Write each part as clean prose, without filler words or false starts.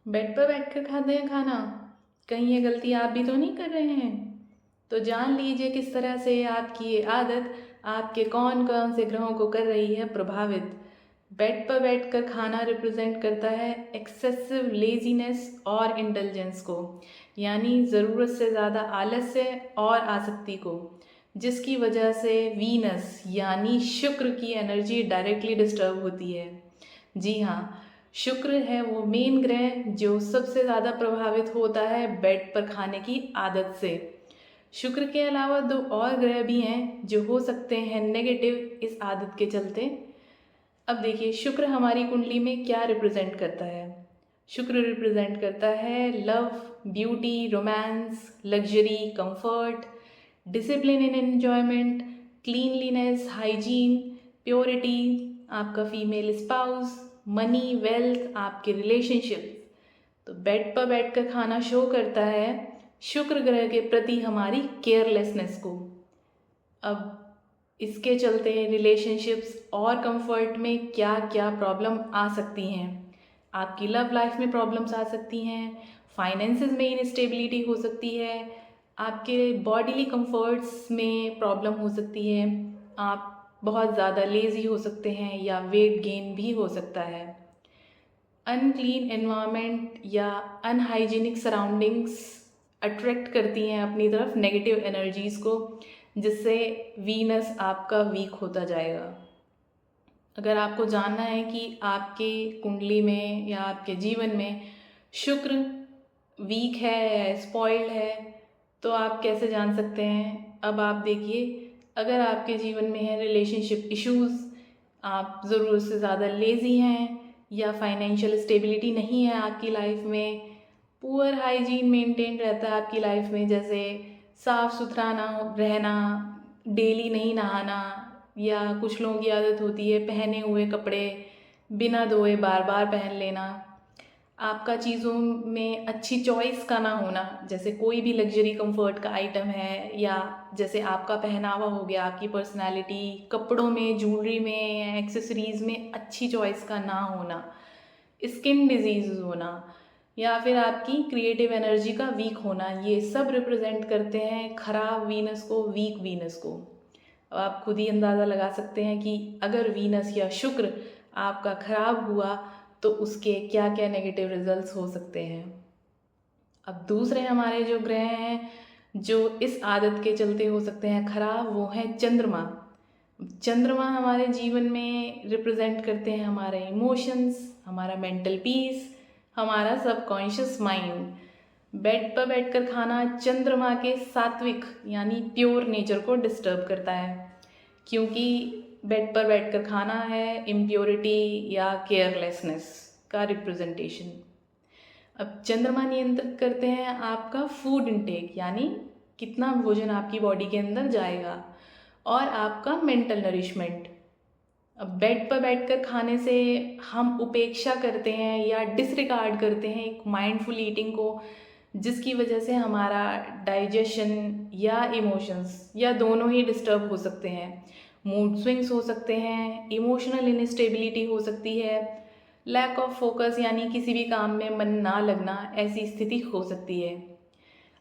Bed पर बैठकर खाते हैं खाना। कहीं ये गलती आप भी तो नहीं कर रहे हैं? तो जान लीजिए किस तरह से आपकी ये आदत आपके कौन कौन से ग्रहों को कर रही है प्रभावित। बेड पर बैठकर खाना रिप्रेजेंट करता है एक्सेसिव लेजीनेस और इंटेलिजेंस को, यानी ज़रूरत से ज़्यादा आलस्य और आसक्ति को, जिसकी वजह से वीनस यानी शुक्र की एनर्जी डायरेक्टली डिस्टर्ब होती है। जी हाँ, शुक्र है वो मेन ग्रह जो सबसे ज़्यादा प्रभावित होता है बेड पर खाने की आदत से। शुक्र के अलावा दो और ग्रह भी हैं जो हो सकते हैं नेगेटिव इस आदत के चलते। अब देखिए शुक्र हमारी कुंडली में क्या रिप्रेजेंट करता है। शुक्र रिप्रेजेंट करता है love, beauty, romance, luxury, comfort, discipline in enjoyment, cleanliness, hygiene, purity, आपका फीमेल स्पाउस, मनी, वेल्थ, आपके रिलेशनशिप। तो बेड पर बैठकर खाना शो करता है शुक्र ग्रह के प्रति हमारी केयरलेसनेस को। अब इसके चलते रिलेशनशिप्स और कंफर्ट में क्या क्या प्रॉब्लम आ सकती हैं। आपकी लव लाइफ में प्रॉब्लम्स आ सकती हैं, फाइनेंसेस में इनस्टेबिलिटी हो सकती है, आपके बॉडीली कंफर्ट्स में प्रॉब्लम हो सकती है, आप बहुत ज़्यादा लेज़ी हो सकते हैं या वेट गेन भी हो सकता है। अनक्लीन एनवायरनमेंट या अनहाइजीनिक सराउंडिंग्स अट्रैक्ट करती हैं अपनी तरफ नेगेटिव एनर्जीज़ को, जिससे वीनस आपका वीक होता जाएगा। अगर आपको जानना है कि आपके कुंडली में या आपके जीवन में शुक्र वीक है या स्पॉइल्ड है, तो आप कैसे जान सकते हैं? अब आप देखिए, अगर आपके जीवन में है रिलेशनशिप इश्यूज़, आप ज़रूरत से ज़्यादा लेज़ी हैं या फाइनेंशियल स्टेबिलिटी नहीं है आपकी लाइफ में, पुअर हाइजीन मेंटेन रहता है आपकी लाइफ में, जैसे साफ़ सुथरा ना रहना, डेली नहीं नहाना, या कुछ लोगों की आदत होती है पहने हुए कपड़े बिना धोए बार बार पहन लेना, आपका चीज़ों में अच्छी चॉइस का ना होना, जैसे कोई भी लग्जरी कंफर्ट का आइटम है, या जैसे आपका पहनावा हो गया, आपकी पर्सनालिटी, कपड़ों में, ज्वेलरी में, एक्सेसरीज़ में अच्छी चॉइस का ना होना, स्किन डिजीज़ होना, या फिर आपकी क्रिएटिव एनर्जी का वीक होना, ये सब रिप्रेजेंट करते हैं खराब वीनस को, वीक वीनस को। अब आप खुद ही अंदाज़ा लगा सकते हैं कि अगर वीनस या शुक्र आपका खराब हुआ तो उसके क्या क्या नेगेटिव रिजल्ट्स हो सकते हैं। अब दूसरे हमारे जो ग्रह हैं जो इस आदत के चलते हो सकते हैं खराब, वो हैं चंद्रमा। चंद्रमा हमारे जीवन में रिप्रेजेंट करते हैं हमारे इमोशंस, हमारा मेंटल पीस, हमारा सबकॉन्शियस माइंड। बेड पर बैठकर खाना चंद्रमा के सात्विक यानी प्योर नेचर को डिस्टर्ब करता है, क्योंकि बेड पर बैठकर खाना है इम्प्योरिटी या केयरलेसनेस का रिप्रेजेंटेशन। अब चंद्रमा नियंत्रित करते हैं आपका फूड इनटेक, यानी कितना भोजन आपकी बॉडी के अंदर जाएगा, और आपका मेंटल नरिशमेंट। अब बेड पर बैठकर खाने से हम उपेक्षा करते हैं या डिसरिगार्ड करते हैं एक माइंडफुल ईटिंग को, जिसकी वजह से हमारा डाइजेशन या इमोशंस या दोनों ही डिस्टर्ब हो सकते हैं। मूड स्विंग्स हो सकते हैं, इमोशनल इनस्टेबिलिटी हो सकती है, लैक ऑफ फोकस यानी किसी भी काम में मन ना लगना, ऐसी स्थिति हो सकती है।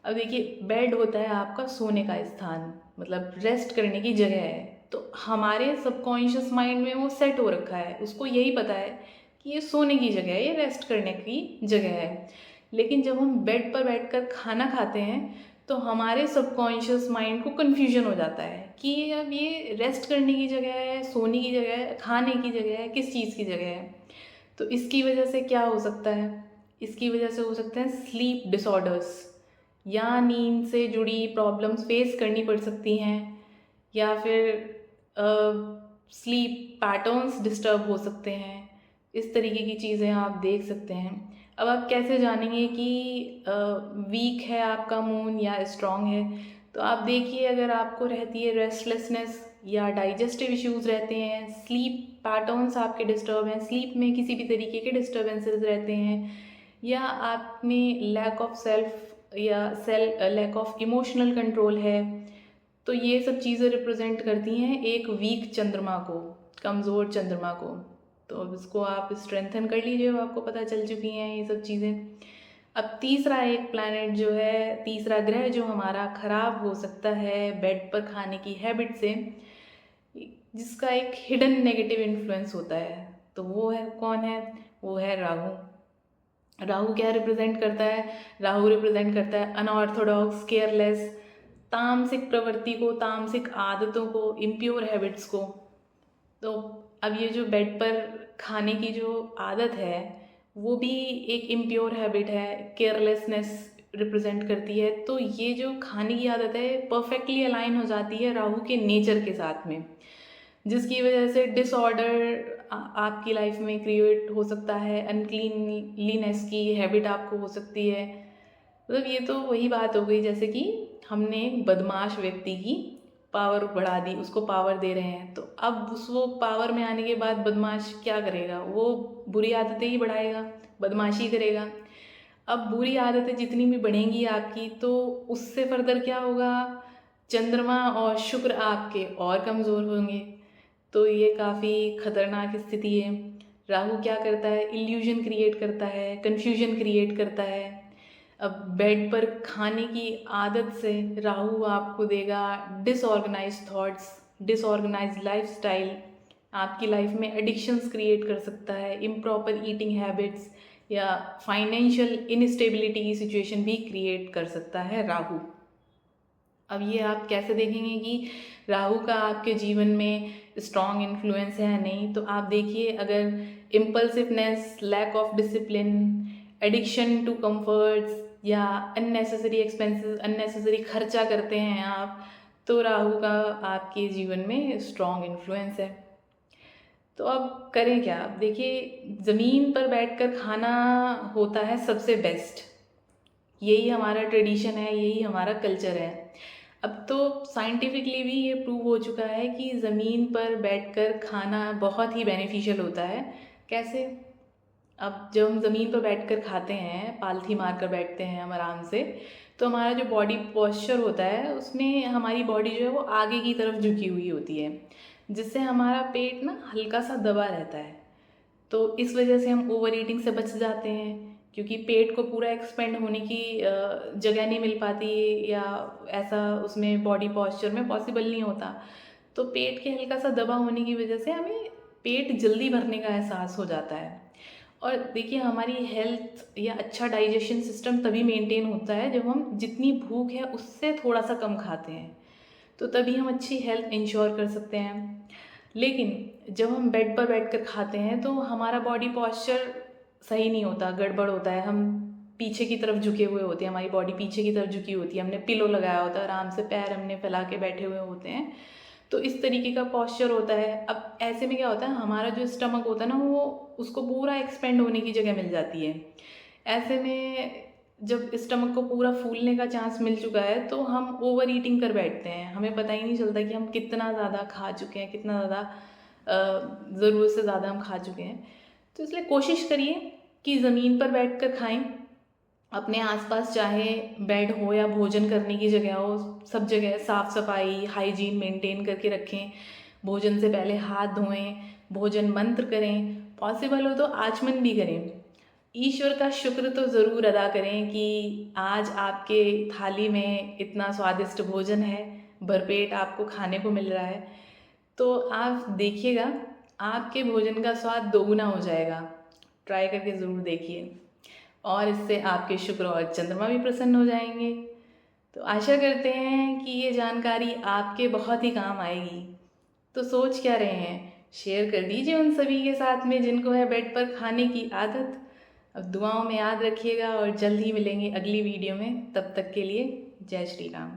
अब देखिए, बेड होता है आपका सोने का स्थान, मतलब रेस्ट करने की जगह है। तो हमारे सबकॉन्शियस माइंड में वो सेट हो रखा है, उसको यही पता है कि ये सोने की जगह है, ये रेस्ट करने की जगह है। लेकिन जब हम बेड पर बैठकर खाना खाते हैं तो हमारे सबकॉन्शियस माइंड को कन्फ्यूजन हो जाता है कि अब ये रेस्ट करने की जगह है, सोने की जगह है, खाने की जगह है, किस चीज़ की जगह है। तो इसकी वजह से क्या हो सकता है? इसकी वजह से हो सकते हैं स्लीप डिसऑर्डर्स, या नींद से जुड़ी प्रॉब्लम्स फेस करनी पड़ सकती हैं, या फिर स्लीप पैटर्न्स डिस्टर्ब हो सकते हैं। इस तरीके की चीज़ें आप देख सकते हैं। अब आप कैसे जानेंगे कि वीक है आपका मून या स्ट्रॉन्ग है? तो आप देखिए, अगर आपको रहती है रेस्टलेसनेस या डाइजेस्टिव इश्यूज़ रहते हैं, स्लीप पैटर्न्स आपके डिस्टर्ब हैं, स्लीप में किसी भी तरीके के डिस्टर्बेंसेस रहते हैं, या आप में लैक ऑफ सेल्फ या लैक ऑफ इमोशनल कंट्रोल है, तो ये सब चीज़ें रिप्रेजेंट करती हैं एक वीक चंद्रमा को, कमज़ोर चंद्रमा को। तो अब इसको आप स्ट्रेंथन कर लीजिए, अब आपको पता चल चुकी हैं ये सब चीज़ें। अब तीसरा एक प्लैनेट जो है, तीसरा ग्रह जो हमारा ख़राब हो सकता है बेड पर खाने की हैबिट से, जिसका एक हिडन नेगेटिव इन्फ्लुएंस होता है, तो वो है कौन है? वो है राहु। राहु क्या रिप्रेजेंट करता है? राहु रिप्रेजेंट करता है अनऑर्थोडॉक्स, केयरलेस, तामसिक प्रवृत्ति को, तामसिक आदतों को, इम्प्योर हैबिट्स को। तो अब ये जो बेड पर खाने की जो आदत है वो भी एक इम्प्योर हैबिट है, केयरलेसनेस रिप्रेजेंट करती है। तो ये जो खाने की आदत है परफेक्टली अलाइन हो जाती है राहु के नेचर के साथ में, जिसकी वजह से डिसऑर्डर आपकी लाइफ में क्रिएट हो सकता है, अनक्लीनलीनेस की हैबिट आपको हो सकती है। मतलब ये तो वही बात हो गई जैसे कि हमने एक बदमाश व्यक्ति की पावर बढ़ा दी, उसको पावर दे रहे हैं, तो अब वो पावर में आने के बाद बदमाश क्या करेगा? वो बुरी आदतें ही बढ़ाएगा, बदमाशी करेगा। अब बुरी आदतें जितनी भी बढ़ेंगी आपकी, तो उससे फर्दर क्या होगा? चंद्रमा और शुक्र आपके और कमज़ोर होंगे। तो ये काफ़ी खतरनाक स्थिति है। राहु क्या करता है? इल्यूजन क्रिएट करता है, कन्फ्यूजन क्रिएट करता है। अब बेड पर खाने की आदत से राहु आपको देगा डिसऑर्गेनाइज थॉट्स, डिसऑर्गेनाइज लाइफस्टाइल, आपकी लाइफ में एडिक्शंस क्रिएट कर सकता है, इम्प्रॉपर ईटिंग हैबिट्स या फाइनेंशियल इनस्टेबिलिटी की सिचुएशन भी क्रिएट कर सकता है राहु। अब ये आप कैसे देखेंगे कि राहु का आपके जीवन में स्ट्रॉन्ग इन्फ्लुएंस है या नहीं? तो आप देखिए, अगर impulsiveness, lack of discipline, addiction to comforts या अननेसेसरी एक्सपेंसेस, अननेसेसरी खर्चा करते हैं आप, तो राहु का आपके जीवन में स्ट्रॉन्ग इन्फ्लुएंस है। तो अब करें क्या? अब देखिए, ज़मीन पर बैठकर खाना होता है सबसे बेस्ट, यही हमारा ट्रेडिशन है, यही हमारा कल्चर है। अब तो साइंटिफिकली भी ये प्रूव हो चुका है कि ज़मीन पर बैठकर खाना बहुत ही बेनिफिशियल होता है। कैसे? अब जब हम ज़मीन पर बैठकर खाते हैं, पालथी मार कर बैठते हैं हम आराम से, तो हमारा जो बॉडी पोस्चर होता है उसमें हमारी बॉडी जो है वो आगे की तरफ झुकी हुई होती है, जिससे हमारा पेट ना हल्का सा दबा रहता है। तो इस वजह से हम ओवर ईटिंग से बच जाते हैं, क्योंकि पेट को पूरा एक्सपेंड होने की जगह नहीं मिल पाती, या ऐसा उसमें बॉडी पोस्चर में पॉसिबल नहीं होता। तो पेट के हल्का सा दबा होने की वजह से हमें पेट जल्दी भरने का एहसास हो जाता है। और देखिए, हमारी हेल्थ या अच्छा डाइजेशन सिस्टम तभी मेंटेन होता है जब हम जितनी भूख है उससे थोड़ा सा कम खाते हैं, तो तभी हम अच्छी हेल्थ इंश्योर कर सकते हैं। लेकिन जब हम बेड पर बैठकर खाते हैं तो हमारा बॉडी पोस्चर सही नहीं होता, गड़बड़ होता है, हम पीछे की तरफ झुके हुए होते हैं, हमारी बॉडी पीछे की तरफ झुकी होती है, हमने पिलो लगाया होता है, आराम से पैर हमने फैला के बैठे हुए होते हैं, तो इस तरीके का पोस्चर होता है। अब ऐसे में क्या होता है, हमारा जो स्टमक होता है ना, वो उसको पूरा एक्सपेंड होने की जगह मिल जाती है। ऐसे में जब स्टमक को पूरा फूलने का चांस मिल चुका है तो हम ओवर ईटिंग कर बैठते हैं, हमें पता ही नहीं चलता कि हम कितना ज़्यादा खा चुके हैं, कितना ज़्यादा ज़रूरत से ज़्यादा हम खा चुके हैं। तो इसलिए कोशिश करिए कि ज़मीन पर बैठकर खाएं। अपने आसपास चाहे बेड हो या भोजन करने की जगह हो, सब जगह साफ़ सफाई, हाइजीन मेंटेन करके रखें। भोजन से पहले हाथ धोएं, भोजन मंत्र करें, पॉसिबल हो तो आचमन भी करें। ईश्वर का शुक्र तो ज़रूर अदा करें कि आज आपके थाली में इतना स्वादिष्ट भोजन है, भरपेट आपको खाने को मिल रहा है। तो आप देखिएगा, आपके भोजन का स्वाद दोगुना हो जाएगा। ट्राई करके ज़रूर देखिए, और इससे आपके शुक्र और चंद्रमा भी प्रसन्न हो जाएंगे। तो आशा करते हैं कि ये जानकारी आपके बहुत ही काम आएगी। तो सोच क्या रहे हैं? शेयर कर दीजिए उन सभी के साथ में जिनको है बेड पर खाने की आदत। अब दुआओं में याद रखिएगा और जल्द ही मिलेंगे अगली वीडियो में। तब तक के लिए जय श्री राम।